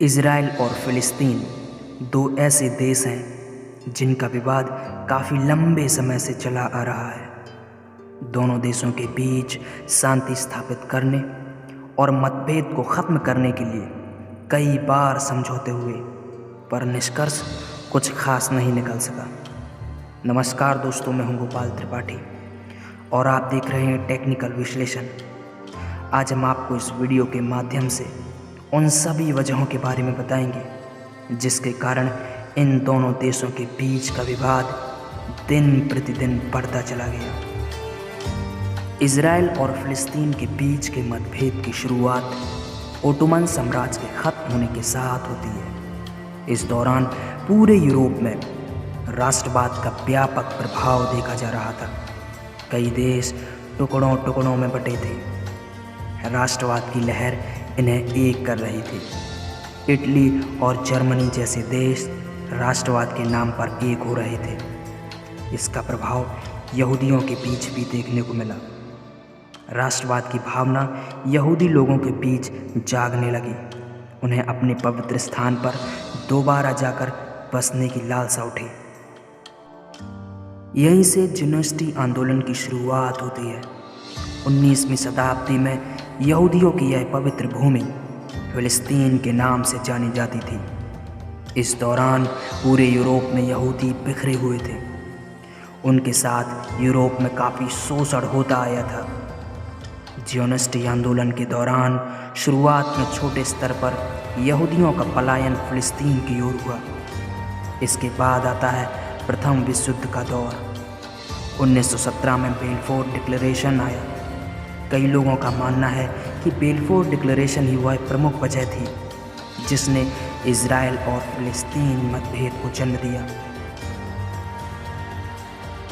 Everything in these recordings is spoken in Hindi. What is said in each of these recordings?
इज़राइल और फ़िलिस्तीन दो ऐसे देश हैं जिनका विवाद काफ़ी लंबे समय से चला आ रहा है। दोनों देशों के बीच शांति स्थापित करने और मतभेद को ख़त्म करने के लिए कई बार समझौते हुए, पर निष्कर्ष कुछ खास नहीं निकल सका। नमस्कार दोस्तों, मैं हूं गोपाल त्रिपाठी और आप देख रहे हैं टेक्निकल विश्लेषण। आज हम आपको इस वीडियो के माध्यम से उन सभी वजहों के बारे में बताएंगे जिसके कारण इन दोनों देशों के बीच का विवाद दिन प्रतिदिन बढ़ता चला गया। इज़राइल और फ़िलिस्तीन के बीच के मतभेद की शुरुआत ओटोमन साम्राज्य के खत्म होने के साथ होती है। इस दौरान पूरे यूरोप में राष्ट्रवाद का व्यापक प्रभाव देखा जा रहा था। कई देश टुकड़ों टुकड़ों में बटे थे। राष्ट्रवाद की लहर इन्हें एक कर रही थी। इटली और जर्मनी जैसे देश राष्ट्रवाद के नाम पर एक हो रहे थे। इसका प्रभाव यहूदियों के बीच भी देखने को मिला। राष्ट्रवाद की भावना यहूदी लोगों के बीच जागने लगी। उन्हें अपने पवित्र स्थान पर दोबारा जाकर बसने की लालसा उठी। यहीं से ज़ियोनिस्ट आंदोलन की शुरुआत होती है। 19वीं शताब्दी में यहूदियों की यह पवित्र भूमि फ़िलिस्तीन के नाम से जानी जाती थी। इस दौरान पूरे यूरोप में यहूदी बिखरे हुए थे। उनके साथ यूरोप में काफ़ी शोषण होता आया था। ज़ियोनिस्ट आंदोलन के दौरान शुरुआत में छोटे स्तर पर यहूदियों का पलायन फ़िलिस्तीन की ओर हुआ। इसके बाद आता है प्रथम विश्व युद्ध का दौर। 1917 में बेलफोर डिक्लेरेशन आया। कई लोगों का मानना है कि बेलफोर डिक्लेरेशन ही वह प्रमुख वजह थी जिसने इज़राइल और फ़िलिस्तीन मतभेद को जन्म दिया।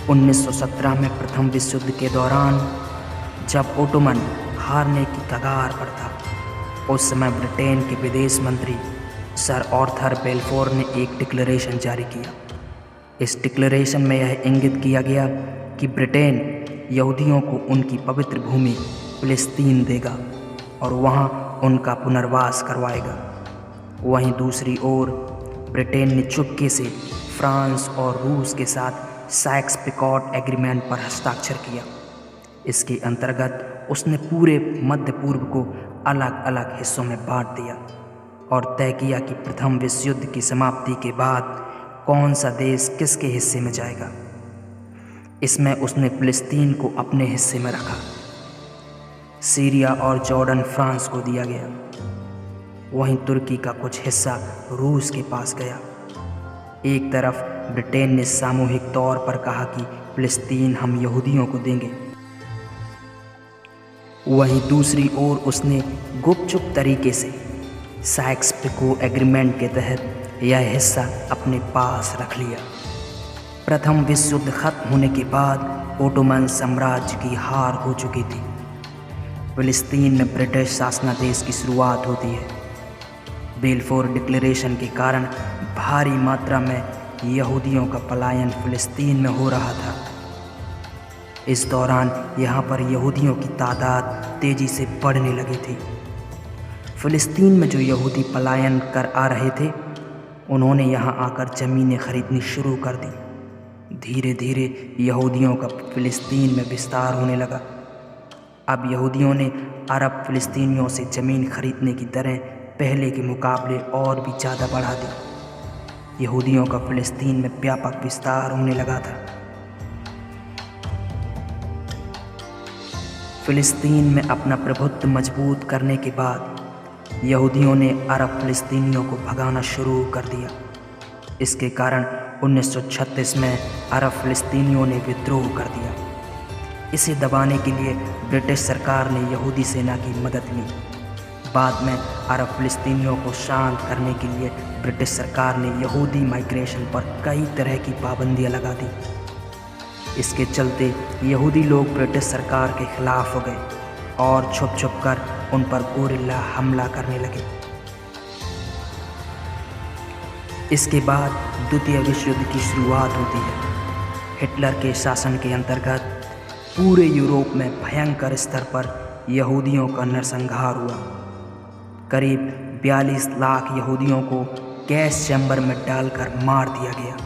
1917 में प्रथम विश्व युद्ध के दौरान जब ओटोमन हारने की कगार पर था, उस समय ब्रिटेन के विदेश मंत्री सर आर्थर बेलफोर ने एक डिक्लेरेशन जारी किया। इस डिक्लेरेशन में यह इंगित किया गया कि ब्रिटेन यहूदियों को उनकी पवित्र भूमि फ़िलिस्तीन देगा और वहां उनका पुनर्वास करवाएगा। वहीं दूसरी ओर ब्रिटेन ने चुपके से फ्रांस और रूस के साथ साइक्स-पिकॉट एग्रीमेंट पर हस्ताक्षर किया। इसके अंतर्गत उसने पूरे मध्य पूर्व को अलग अलग हिस्सों में बांट दिया और तय किया कि प्रथम विश्व युद्ध की समाप्ति के बाद कौन सा देश किसके हिस्से में जाएगा। इसमें उसने फ़िलिस्तीन को अपने हिस्से में रखा। सीरिया और जॉर्डन फ्रांस को दिया गया। वहीं तुर्की का कुछ हिस्सा रूस के पास गया। एक तरफ ब्रिटेन ने सामूहिक तौर पर कहा कि फ़िलिस्तीन हम यहूदियों को देंगे, वहीं दूसरी ओर उसने गुपचुप तरीके से साइक्स-पिको एग्रीमेंट के तहत यह हिस्सा अपने पास रख लिया। प्रथम विश्व युद्ध खत्म होने के बाद ओटोमन साम्राज्य की हार हो चुकी थी। फ़िलिस्तीन में ब्रिटिश शासनादेश की शुरुआत होती है। बेलफोर डिक्लेरेशन के कारण भारी मात्रा में यहूदियों का पलायन फ़िलिस्तीन में हो रहा था। इस दौरान यहाँ पर यहूदियों की तादाद तेज़ी से बढ़ने लगी थी। फ़िलिस्तीन में जो यहूदी पलायन कर आ रहे थे, उन्होंने यहाँ आकर ज़मीनें खरीदनी शुरू कर दी। धीरे धीरे यहूदियों का फ़िलिस्तीन में विस्तार होने लगा। अब यहूदियों ने अरब फ़िलिस्तीनियों से ज़मीन खरीदने की दरें पहले के मुकाबले और भी ज़्यादा बढ़ा दी। यहूदियों का फ़िलिस्तीन में व्यापक विस्तार होने लगा था। फ़िलिस्तीन में अपना प्रभुत्व मजबूत करने के बाद यहूदियों ने अरब फ़िलिस्तीनियों को भगाना शुरू कर दिया। इसके कारण 1936 में अरब फ़िलिस्तीनियों ने विद्रोह कर दिया। इसे दबाने के लिए ब्रिटिश सरकार ने यहूदी सेना की मदद ली। बाद में अरब फ़िलिस्तीनियों को शांत करने के लिए ब्रिटिश सरकार ने यहूदी माइग्रेशन पर कई तरह की पाबंदियां लगा दी। इसके चलते यहूदी लोग ब्रिटिश सरकार के खिलाफ हो गए और छुप छुप कर उन पर गोरिल्ला हमला करने लगे। इसके बाद द्वितीय विश्व युद्ध की शुरुआत होती है। हिटलर के शासन के अंतर्गत पूरे यूरोप में भयंकर स्तर पर यहूदियों का नरसंहार हुआ। करीब 42 लाख यहूदियों को गैस चैम्बर में डालकर मार दिया गया।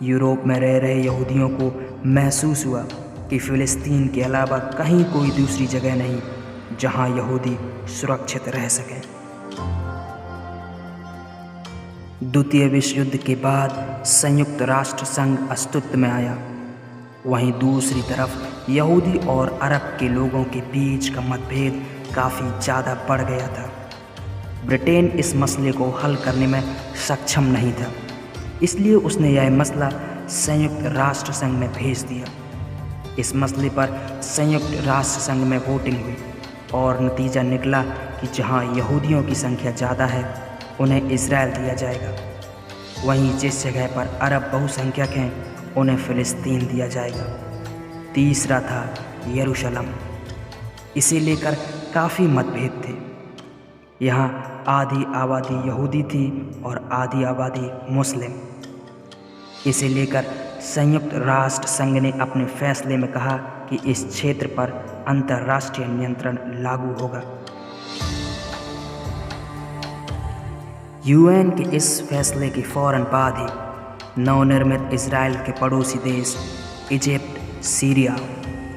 यूरोप में रह रहे यहूदियों को महसूस हुआ कि फ़िलिस्तीन के अलावा कहीं कोई दूसरी जगह नहीं जहां यहूदी सुरक्षित रह सकें। द्वितीय विश्व युद्ध के बाद संयुक्त राष्ट्र संघ अस्तित्व में आया। वहीं दूसरी तरफ यहूदी और अरब के लोगों के बीच का मतभेद काफ़ी ज़्यादा बढ़ गया था। ब्रिटेन इस मसले को हल करने में सक्षम नहीं था, इसलिए उसने यह मसला संयुक्त राष्ट्र संघ में भेज दिया। इस मसले पर संयुक्त राष्ट्र संघ में वोटिंग हुई और नतीजा निकला कि जहां यहूदियों की संख्या ज़्यादा है उन्हें इजराइल दिया जाएगा, वहीं जिस जगह पर अरब बहुसंख्यक हैं उन्हें फ़िलिस्तीन दिया जाएगा। तीसरा था यरूशलेम। इसे लेकर काफ़ी मतभेद थे। यहाँ आधी आबादी यहूदी थी और आधी आबादी मुस्लिम। इसे लेकर संयुक्त राष्ट्र संघ ने अपने फैसले में कहा कि इस क्षेत्र पर अंतर्राष्ट्रीय नियंत्रण लागू होगा। यूएन के इस फैसले के फौरन बाद ही नवनिर्मित इजराइल के पड़ोसी देश इजिप्ट, सीरिया,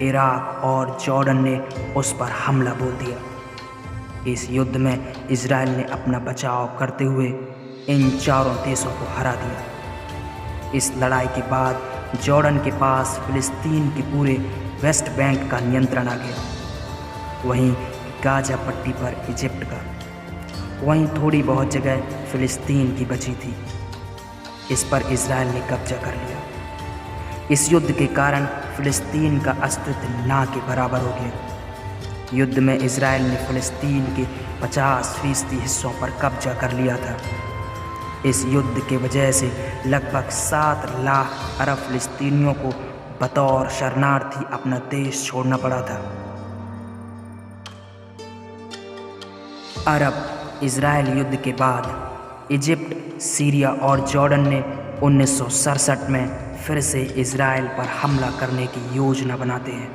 इराक और जॉर्डन ने उस पर हमला बोल दिया। इस युद्ध में इजराइल ने अपना बचाव करते हुए इन चारों देशों को हरा दिया। इस लड़ाई के बाद जॉर्डन के पास फ़िलिस्तीन के पूरे वेस्ट बैंक का नियंत्रण आ गया, वहीं गाजा पट्टी पर इजिप्ट का, वहीं थोड़ी बहुत जगह फ़िलिस्तीन की बची थी। इस पर इजराइल ने कब्जा कर लिया। इस युद्ध के कारण फ़िलिस्तीन का अस्तित्व ना के बराबर हो गया। युद्ध में इजराइल ने फ़िलिस्तीन के 50% हिस्सों पर कब्जा कर लिया था। इस युद्ध के वजह से लगभग 7 लाख अरब फ़िलिस्तीनियों को बतौर शरणार्थी अपना देश छोड़ना पड़ा था। अरब इजराइल युद्ध के बाद इजिप्ट, सीरिया और जॉर्डन ने 1967 में फिर से इजराइल पर हमला करने की योजना बनाते हैं।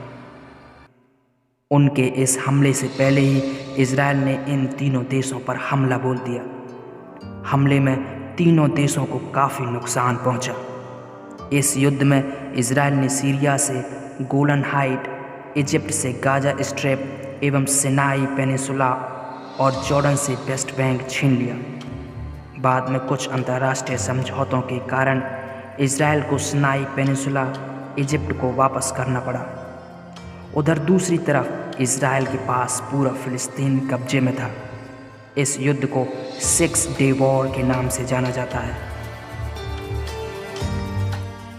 उनके इस हमले से पहले ही इजराइल ने इन तीनों देशों पर हमला बोल दिया। हमले में तीनों देशों को काफ़ी नुकसान पहुंचा। इस युद्ध में इजराइल ने सीरिया से गोलन हाइट, इजिप्ट से गाजा स्ट्रिप एवं सिनाई पेनिसुला और जॉर्डन से वेस्ट बैंक छीन लिया। बाद में कुछ अंतर्राष्ट्रीय समझौतों के कारण इजराइल को सिनाई पेनिसुला इजिप्ट को वापस करना पड़ा। उधर दूसरी तरफ इजराइल के पास पूरा फ़िलिस्तीन कब्जे में था। इस युद्ध को 6 डे वॉर के नाम से जाना जाता है।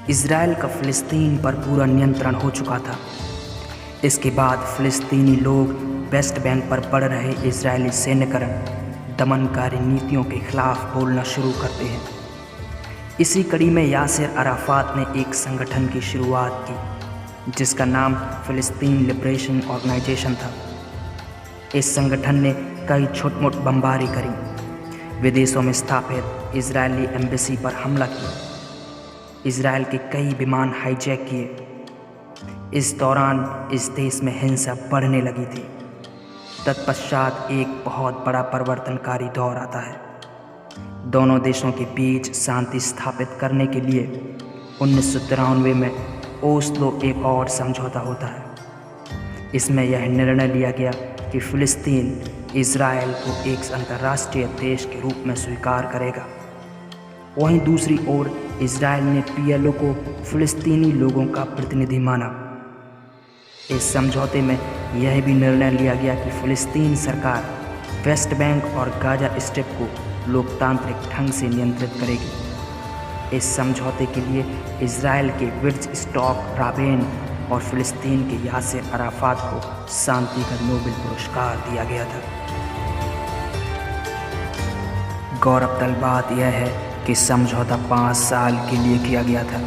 इजराइल का फ़िलिस्तीन पर पूरा नियंत्रण हो चुका था। इसके बाद फ़िलिस्तीनी लोग वेस्ट बैंक पर बढ़ रहे इजरायली सैन्यकरण, दमनकारी नीतियों के खिलाफ बोलना शुरू करते हैं। इसी कड़ी में यासिर अराफात ने एक संगठन की शुरुआत की जिसका नाम फ़िलिस्तीन लिबरेशन ऑर्गेनाइजेशन था। इस संगठन ने कई छोट-मोट बमबारी करी, विदेशों में स्थापित इजरायली एम्बेसी पर हमला किया, इजराइल के कई विमान हाईजैक किए। इस दौरान इस देश में हिंसा बढ़ने लगी थी। तत्पश्चात एक बहुत बड़ा परिवर्तनकारी दौर आता है। दोनों देशों के बीच शांति स्थापित करने के लिए 1993 में ओस्लो एक और समझौता होता है। इसमें यह निर्णय लिया गया कि फ़िलिस्तीन इजराइल को एक अंतर्राष्ट्रीय देश के रूप में स्वीकार करेगा। वहीं दूसरी ओर इजराइल ने PLO को फ़िलिस्तीनी लोगों का प्रतिनिधि माना। इस समझौते में यह भी निर्णय लिया गया कि फ़िलिस्तीन सरकार वेस्ट बैंक और गाजा स्ट्रिप को लोकतांत्रिक ढंग से नियंत्रित करेगी। इस समझौते के लिए इजराइल के विट्ज़स्टॉक राबेन और फ़िलिस्तीन के यासिर अराफात को शांति का नोबेल पुरस्कार दिया गया था। गौरतलब बात यह है कि समझौता 5 साल के लिए किया गया था।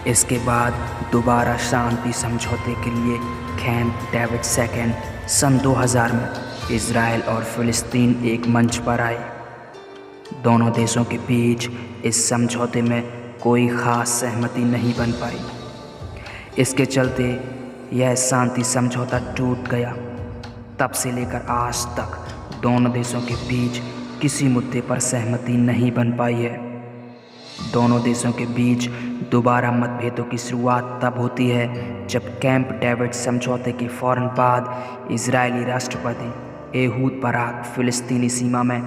इसके बाद दोबारा शांति समझौते के लिए कैंप डेविड II सन 2000 में इजराइल और फ़िलिस्तीन एक मंच पर आए। दोनों देशों के बीच इस समझौते में कोई ख़ास सहमति नहीं बन पाई। इसके चलते यह शांति समझौता टूट गया। तब से लेकर आज तक दोनों देशों के बीच किसी मुद्दे पर सहमति नहीं बन पाई है। दोनों देशों के बीच दोबारा मतभेदों की शुरुआत तब होती है जब कैंप डेविड समझौते के फौरन बाद इजरायली राष्ट्रपति एहूद बाराक फिलिस्तीनी सीमा में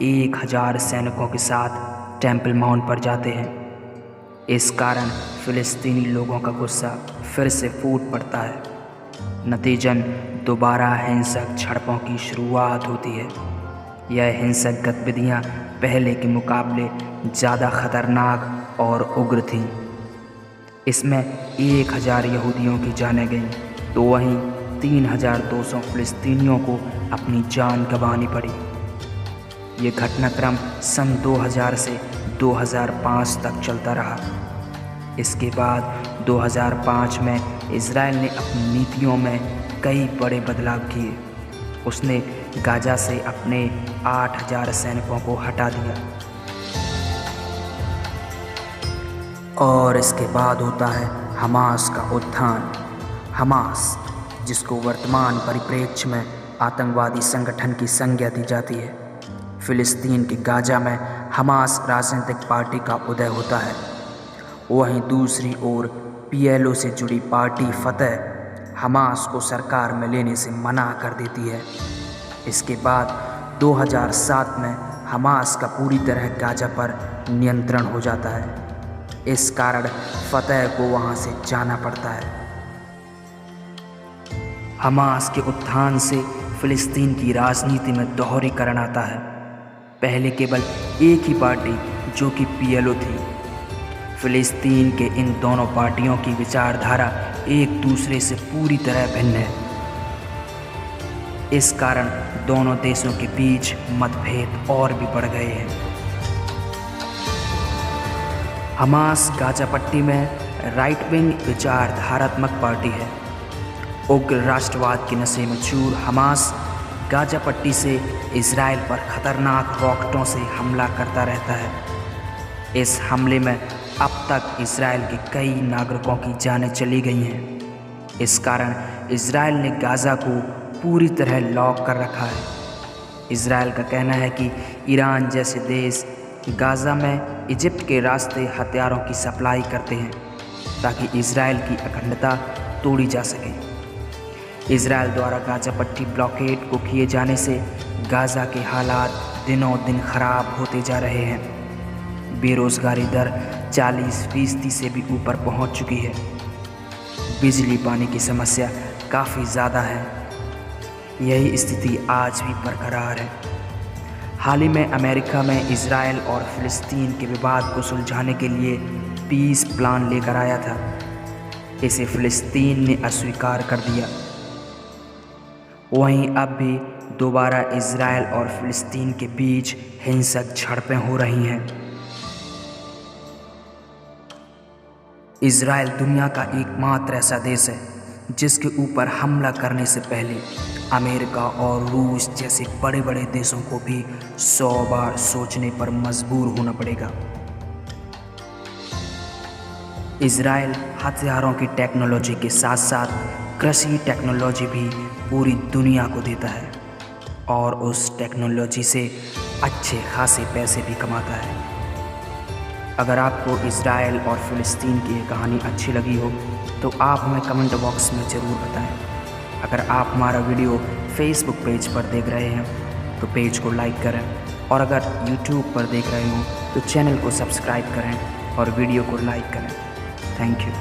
1000 सैनिकों के साथ टेम्पल माउंट पर जाते हैं। इस कारण फिलिस्तीनी लोगों का गुस्सा फिर से फूट पड़ता है। नतीजन दोबारा हिंसक झड़पों की शुरुआत होती है। यह हिंसक गतिविधियां पहले के मुकाबले ज़्यादा खतरनाक और उग्र थीं। इसमें 1000 यहूदियों की जानें गईं तो वहीं 3200 फिलिस्तीनियों को अपनी जान गंवानी पड़ी। ये घटनाक्रम सन 2000 से 2005 तक चलता रहा। इसके बाद 2005 में इजराइल ने अपनी नीतियों में कई बड़े बदलाव किए। उसने गाजा से अपने 8000 सैनिकों को हटा दिया और इसके बाद होता है हमास का उत्थान। हमास, जिसको वर्तमान परिप्रेक्ष्य में आतंकवादी संगठन की संज्ञा दी जाती है। फिलिस्तीन के गाजा में हमास राजनीतिक पार्टी का उदय होता है। वहीं दूसरी ओर PLO से जुड़ी पार्टी फतह हमास को सरकार में लेने से मना कर देती है। इसके बाद 2007 में हमास का पूरी तरह गाजा पर नियंत्रण हो जाता है। इस कारण फतह को वहां से जाना पड़ता है। हमास के उत्थान से फिलिस्तीन की राजनीति में दोहरीकरण आता है। पहले केवल एक ही पार्टी जो कि PLO थी। फिलिस्तीन के इन दोनों पार्टियों की विचारधारा एक दूसरे से पूरी तरह भिन्न है। इस कारण दोनों देशों के बीच मतभेद और भी बढ़ गए हैं। हमास गाजा पट्टी में राइट विंग विचारधारात्मक पार्टी है। उग्र राष्ट्रवाद के नशे में चूर हमास गाजा पट्टी से इजराइल पर खतरनाक रॉकेटों से हमला करता रहता है। इस हमले में अब तक इजराइल के कई नागरिकों की जानें चली गई हैं। इस कारण इजराइल ने गाजा को पूरी तरह लॉक कर रखा है। इजराइल का कहना है कि ईरान जैसे देश गाजा में इजिप्ट के रास्ते हथियारों की सप्लाई करते हैं ताकि इजराइल की अखंडता तोड़ी जा सके। इजराइल द्वारा गाजा पट्टी ब्लॉकेड को किए जाने से गाजा के हालात दिनों दिन खराब होते जा रहे हैं। बेरोजगारी दर 40% से भी ऊपर पहुंच चुकी है। बिजली पानी की समस्या काफ़ी ज़्यादा है। यही स्थिति आज भी बरकरार है। हाल ही में अमेरिका में इजराइल और फिलिस्तीन के विवाद को सुलझाने के लिए पीस प्लान लेकर आया था। इसे फिलिस्तीन ने अस्वीकार कर दिया। वहीं अब भी दोबारा इजराइल और फिलिस्तीन के बीच हिंसक झड़पें हो रही हैं। इजराइल दुनिया का एकमात्र ऐसा देश है जिसके ऊपर हमला करने से पहले अमेरिका और रूस जैसे बड़े बड़े देशों को भी 100 बार सोचने पर मजबूर होना पड़ेगा। इजराइल हथियारों की टेक्नोलॉजी के साथ साथ कृषि टेक्नोलॉजी भी पूरी दुनिया को देता है और उस टेक्नोलॉजी से अच्छे खासे पैसे भी कमाता है। अगर आपको इजराइल और फिलिस्तीन की ये कहानी अच्छी लगी हो तो आप हमें कमेंट बॉक्स में ज़रूर बताएं। अगर आप हमारा वीडियो फेसबुक पेज पर देख रहे हैं तो पेज को लाइक करें और अगर यूट्यूब पर देख रहे हो तो चैनल को सब्सक्राइब करें और वीडियो को लाइक करें। Thank you.